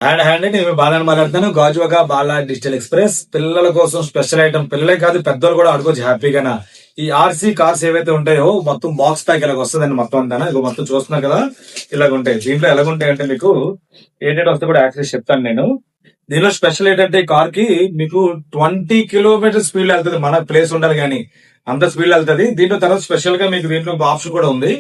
Hand నేను బాగా మాట్లాడుతాను. గాజువాక బాలా డిజిటల్ ఎక్స్ప్రెస్ పిల్లల కోసం స్పెషల్ ఐటమ్, పిల్లలే కాదు పెద్దలు కూడా ఆడుకోవచ్చు హ్యాపీగా. ఈ ఆర్సీ కార్స్ ఏవైతే ఉంటాయో మొత్తం బాక్స్ ప్యాక్ ఇలాగ వస్తుందండి. మొత్తం అంతా ఇక మొత్తం చూస్తున్నారు కదా, ఇలాగ ఉంటాయి. దీంట్లో ఎలాగుంటాయి అంటే మీకు ఏంటంటే వస్తే కూడా యాక్సెస్ చెప్తాను నేను. దీనిలో స్పెషల్ ఏంటంటే ఈ కార్ కి మీకు 20 కిలోమీటర్ స్పీడ్ వెళ్తుంది. మన ప్లేస్ ఉండాలి కానీ అంత స్పీడ్ వెళ్తుంది. దీంట్లో తర్వాత స్పెషల్ గా మీకు దీంట్లో ఆప్షన్ కూడా ఉంది,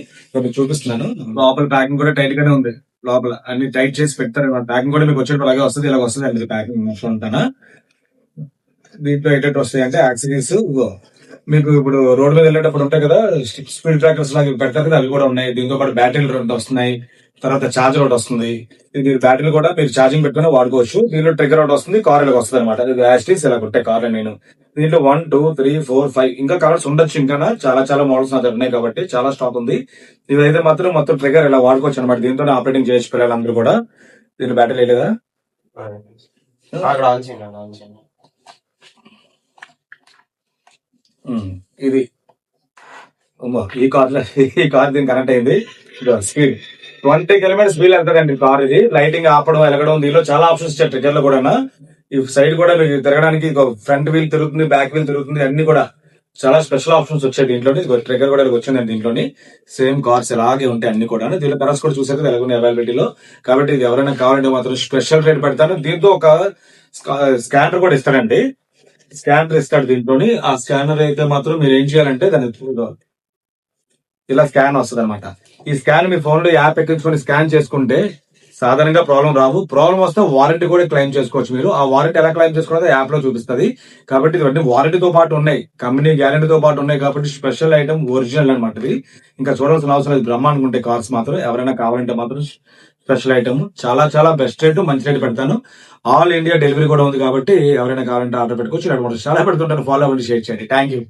మీకు చూపిస్తున్నాను. లోపల ప్యాకింగ్ కూడా టైట్ గానే ఉంది. లోపల అన్ని టైట్ చేసి పెడతారు. ప్యాకింగ్ కూడా మీకు వచ్చేటప్పుడు అలాగే వస్తుంది, ఇలాగ వస్తుంది అండి ప్యాకింగ్ మొత్తం అంతా. దీంట్లో ఏంటంటే వస్తాయి అంటే యాక్సరీస్ మీకు ఇప్పుడు రోడ్ మీద వెళ్ళేటప్పుడు ఉంటాయి కదా, స్పీడ్ ట్రాకర్స్ లాగా పెడతారు కదా, అవి కూడా ఉన్నాయి. దీంతో పాటు బ్యాటరీలు రెండు వస్తున్నాయి, తర్వాత ఛార్జర్ ఒకటి వస్తుంది. ఇది బ్యాటరీలు కూడా మీరు ఛార్జింగ్ పెట్టుకుని వాడుకోవచ్చు. దీంట్లో ట్రిగర్ ఒకటి వస్తుంది, కార్ ఇలా వస్తుంది అనమాట. ఇది యాస్టీస్ ఇలా ఉంటాయి కార్. నేను దీంట్లో 1, 2, 3, 4, 5 ఇంకా కలర్స్ ఉండొచ్చు. ఇంకా చాలా చాలా మోడల్స్ నా దగ్గర ఉన్నాయి కాబట్టి చాలా స్టాక్ ఉంది. ఇవైతే మాత్రం మొత్తం ట్రిగర్ ఇలా వాడుకోవచ్చు అనమాట. దీంతో ఆపరేటింగ్ చేయొచ్చు పిల్లలందరూ కూడా. దీని బ్యాటరీ లేదా ఇది ఈ కార్ దీనికి కనెక్ట్ అయింది. స్పీడ్ 20 కిలోమీటర్ స్పీడ్ వెళ్తారండి కార్. ఇది లైటింగ్ ఆపడం ఎలగడం, దీనిలో చాలా ఆప్షన్స్ ఇచ్చారు ట్రిగర్ లో కూడా. ఈ సైడ్ కూడా మీకు తిరగడానికి ఫ్రంట్ వీల్ తిరుగుతుంది, బ్యాక్ వీల్ తిరుగుతుంది, అన్ని కూడా చాలా స్పెషల్ ఆప్షన్స్ వచ్చాయి దీంట్లో. ట్రిగర్ కూడా వచ్చిందండి దీంట్లోని. సేమ్ కార్స్ ఎలాగే ఉంటాయి అన్ని కూడా. దీనిలో కలర్స్ కూడా చూసారు కదా ఎలాగున్నాయి అవైలబిలిటీలో. కాబట్టి ఇది ఎవరైనా కావాలంటే మాత్రం స్పెషల్ రేట్ పెడతాను. దీంతో ఒక స్కానర్ కూడా ఇస్తాడండి. స్కానర్ ఇస్తాడు దీంట్లోని. ఆ స్కానర్ అయితే మాత్రం మీరు ఏం చేయాలంటే దాన్ని ఇలా స్కాన్ వస్తుంది అనమాట. ఈ స్కాన్ మీ ఫోన్ లో యాప్ ఎక్కించుకొని స్కాన్ చేసుకుంటే సాధారణంగా ప్రాబ్లం రావు. ప్రాబ్లం వస్తే వారంటీ కూడా క్లెయిమ్ చేసుకోవచ్చు. మీరు ఆ వారంటీ ఎలా క్లెయిమ్ చేసుకోవాలో యాప్ లో చూపిస్తుంది. కాబట్టి ఇవన్నీ వారంటీతో పాటు ఉన్నాయి, కంపెనీ గ్యారంటీతో పాటు ఉన్నాయి. కాబట్టి స్పెషల్ ఐటమ్, ఒరిజినల్ అనమాట. ఇది ఇంకా చూడాల్సిన అవసరం లేదు. బ్రహ్మాండంగా ఉంటాయి కార్స్ మాత్రం. ఎవరైనా కావాలంటే మాత్రం స్పెషల్ ఐటమ్, చాలా చాలా బెస్ట్ రేటు, మంచి రేటు పెడతాను. ఆల్ ఇండియా డెలివరీ కూడా ఉంది కాబట్టి ఎవరైనా కావాలంటే ఆర్డర్ పెట్టుకోవచ్చు. చాలా పెడుతుంటాను. ఫాలో అవ్వండి, షేర్ చేయండి. Thank you.